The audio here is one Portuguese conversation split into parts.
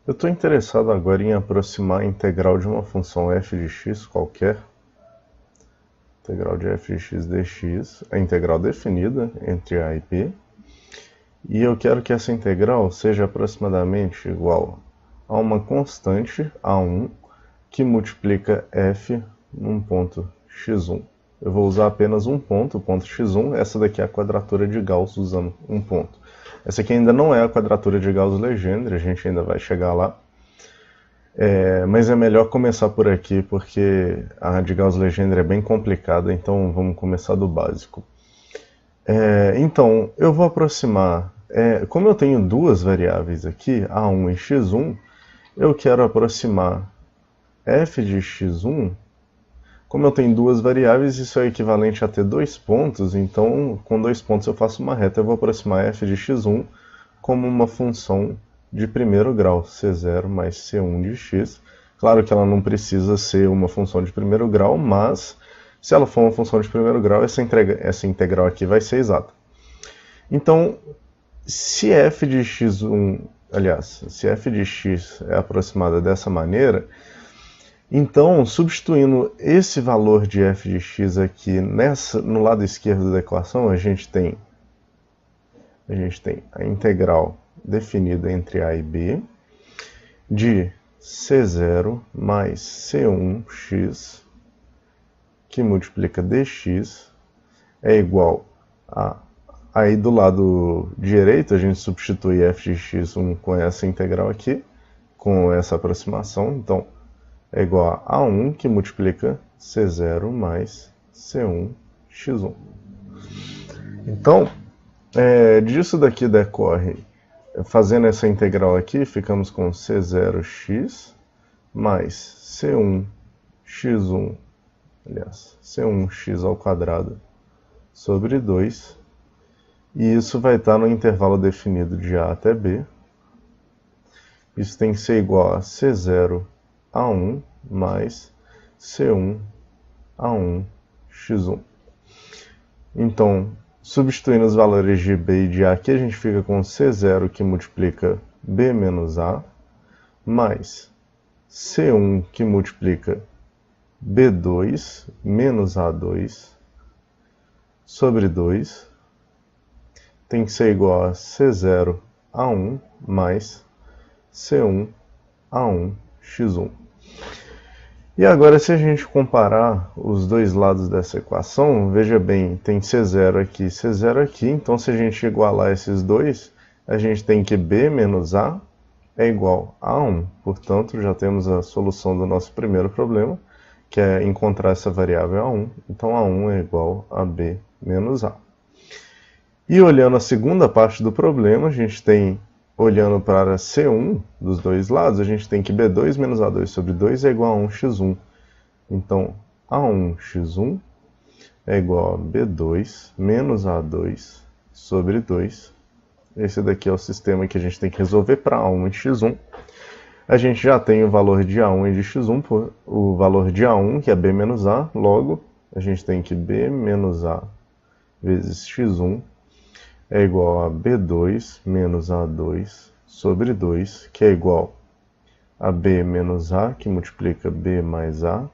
Eu estou interessado agora em aproximar a integral de uma função f de x qualquer, integral de f de x dx, a integral definida entre a e b, e eu quero que essa integral seja aproximadamente igual a uma constante, a1, que multiplica f num ponto x1. Eu vou usar apenas um ponto, o ponto x1, essa daqui é a quadratura de Gauss usando um ponto. Essa aqui ainda não é a quadratura de Gauss-Legendre, a gente ainda vai chegar lá. Mas é melhor começar por aqui, porque a de Gauss-Legendre é bem complicada, então vamos começar do básico. Então, eu vou aproximar... como eu tenho duas variáveis aqui, a1 e x1, eu quero aproximar f de x1. Como eu tenho duas variáveis, isso é equivalente a ter dois pontos, então com dois pontos eu faço uma reta. Eu vou aproximar f de x1 como uma função de primeiro grau, c0 mais c1 de x. Claro que ela não precisa ser uma função de primeiro grau, mas se ela for uma função de primeiro grau, essa integral aqui vai ser exata. Então, se f de x1, aliás, se f de x é aproximada dessa maneira, então, substituindo esse valor de f de x aqui no lado esquerdo da equação, a gente tem a integral definida entre a e b de c0 mais c1x, que multiplica dx, é igual a... Aí do lado direito a gente substitui f de x1 com essa integral aqui, com essa aproximação, então é igual a 1 que multiplica c0 mais c1x1. Então, disso daqui decorre, fazendo essa integral aqui, ficamos com c0x mais c1x1, aliás, c1x ao quadrado sobre 2, e isso vai estar no intervalo definido de a até b. Isso tem que ser igual a c0 a1 mais c1 a1 x1. Então, substituindo os valores de b e de a aqui, a gente fica com c0 que multiplica b menos a, mais c1 que multiplica b2 menos a2 sobre 2, tem que ser igual a c0 a1 mais c1 a1 x1. E agora, se a gente comparar os dois lados dessa equação, veja bem, tem c0 aqui, então se a gente igualar esses dois, a gente tem que b menos a é igual a 1. Portanto, já temos a solução do nosso primeiro problema, que é encontrar essa variável a1. Então, a1 é igual a b menos a. E olhando a segunda parte do problema, a gente tem... Olhando para C1 dos dois lados, a gente tem que B2 menos A2 sobre 2 é igual a 1x1. Então, A1x1 é igual a B2 menos A2 sobre 2. Esse daqui é o sistema que a gente tem que resolver para A1 e x1. A gente já tem o valor de A1 e de x1, o valor de A1, que é B menos A. Logo, a gente tem que B menos A vezes x1 é igual a B2 menos A2 sobre 2, que é igual a B menos A, que multiplica B mais A,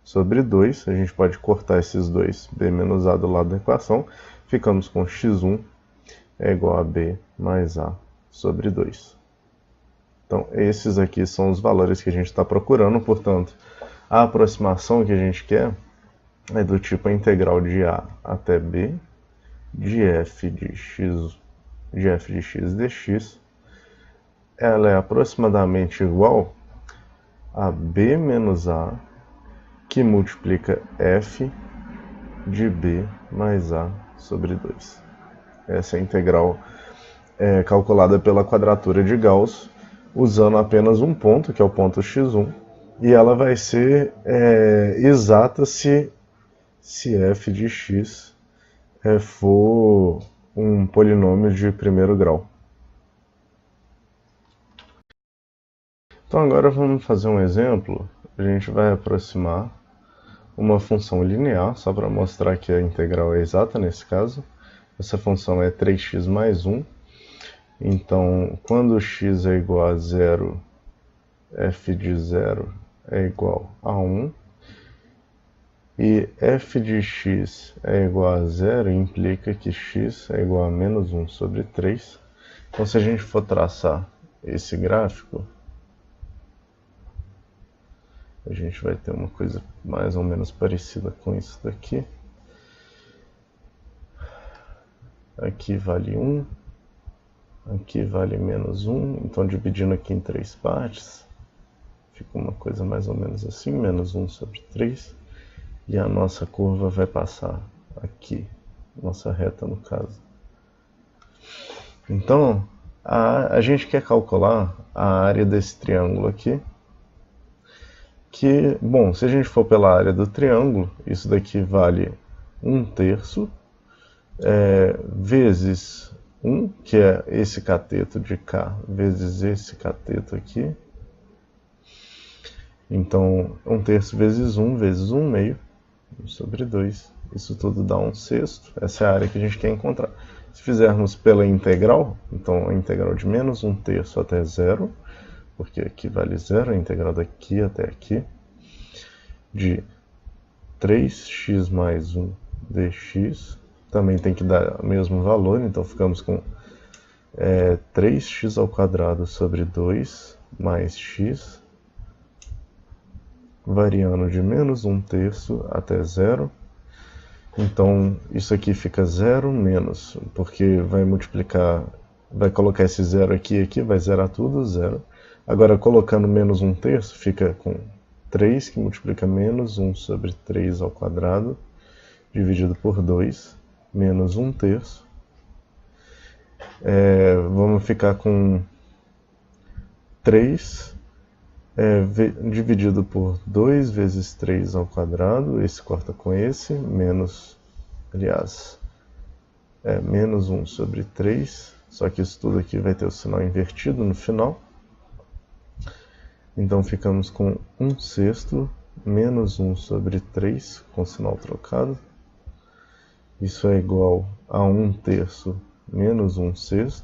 sobre 2. A gente pode cortar esses dois, B menos A do lado da equação. Ficamos com x1 é igual a B mais A sobre 2. Então, esses aqui são os valores que a gente está procurando. Portanto, a aproximação que a gente quer é do tipo a integral de A até B, de f de x dx, ela é aproximadamente igual a b menos a, que multiplica f de b mais a sobre 2. Essa é a integral calculada pela quadratura de Gauss, usando apenas um ponto, que é o ponto x1, e ela vai ser exata se f de x for um polinômio de primeiro grau. Então agora vamos fazer um exemplo. A gente vai aproximar uma função linear, só para mostrar que a integral é exata nesse caso. Essa função é 3x mais 1. Então, quando x é igual a 0, f de 0 é igual a 1. E f de x é igual a 0 implica que x é igual a menos 1 sobre 3. Então, se a gente for traçar esse gráfico, a gente vai ter uma coisa mais ou menos parecida com isso daqui. Aqui vale 1, aqui vale menos 1, então dividindo aqui em 3 partes, fica uma coisa mais ou menos assim, menos 1 sobre 3. E a nossa curva vai passar aqui, nossa reta no caso. Então, a gente quer calcular a área desse triângulo aqui, que, bom, se a gente for pela área do triângulo, isso daqui vale 1/3, vezes 1, que é esse cateto de cá, vezes esse cateto aqui. Então, 1/3 vezes 1 vezes 1/2, 1 sobre 2. Isso tudo dá 1/6. Essa é a área que a gente quer encontrar. Se fizermos pela integral, então a integral de menos 1/3 até 0, porque aqui vale 0, a integral daqui até aqui, de 3x mais 1 dx, também tem que dar o mesmo valor, então ficamos com 3x ao quadrado sobre 2 mais x, variando de menos 1/3 até 0. Então, isso aqui fica 0 menos, porque vai multiplicar, vai colocar esse 0 aqui e aqui, vai zerar tudo, 0. Agora, colocando menos 1/3, fica com 3, que multiplica menos 1 sobre 3 ao quadrado, dividido por 2, menos 1/3. Vamos ficar com 3 dividido por 2 vezes 3 ao quadrado, esse corta com esse, menos, aliás, menos 1 sobre 3, só que isso tudo aqui vai ter o sinal invertido no final. Então ficamos com 1/6 menos 1 sobre 3, com sinal trocado. Isso é igual a 1/3 menos 1/6,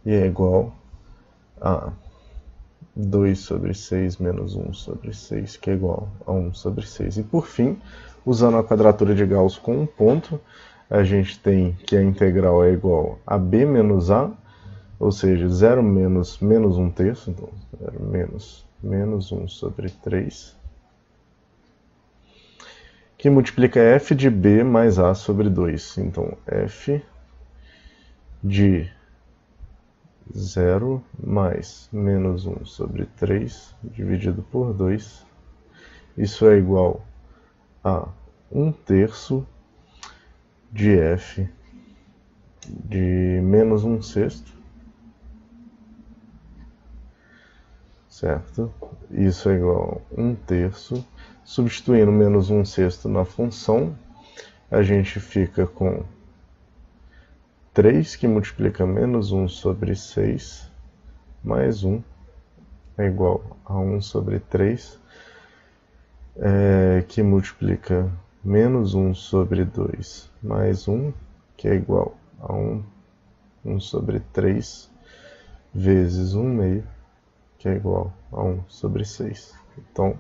e é igual a 2 sobre 6 menos 1 sobre 6, que é igual a 1 sobre 6. E por fim, usando a quadratura de Gauss com um ponto, a gente tem que a integral é igual a b menos a, ou seja, 0 menos menos 1/3, então 0 menos menos 1 sobre 3, que multiplica f de b mais a sobre 2. Então, f de 0 mais menos 1 sobre 3 dividido por 2. Isso é igual a 1/3 de f de menos 1/6. Certo? Isso é igual a 1/3. Substituindo menos 1/6 na função, a gente fica com 3, que multiplica menos 1 sobre 6, mais 1, é igual a 1 sobre 3, que multiplica menos 1 sobre 2, mais 1, que é igual a 1 sobre 3, vezes 1/2, que é igual a 1 sobre 6. Então,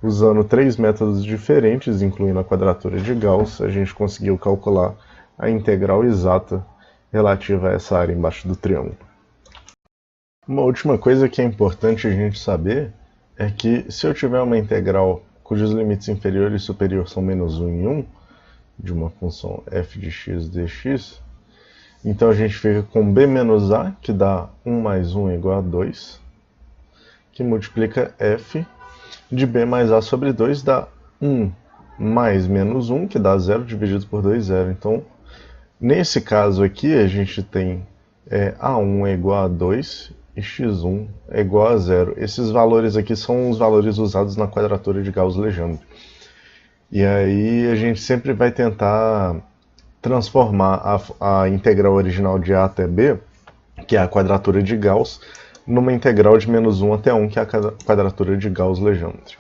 usando 3 métodos diferentes, incluindo a quadratura de Gauss, a gente conseguiu calcular a integral exata relativa a essa área embaixo do triângulo. Uma última coisa que é importante a gente saber é que se eu tiver uma integral cujos limites inferior e superior são menos 1 em 1, de uma função f de x dx, então a gente fica com b menos a, que dá 1 mais 1 igual a 2, que multiplica f de b mais a sobre 2, dá 1 mais menos 1, que dá 0, dividido por 2, 0. Então, nesse caso aqui, a gente tem a1 é igual a 2 e x1 é igual a 0. Esses valores aqui são os valores usados na quadratura de Gauss-Legendre. E aí a gente sempre vai tentar transformar a integral original de a até b, que é a quadratura de Gauss, numa integral de menos 1 até 1, que é a quadratura de Gauss-Legendre.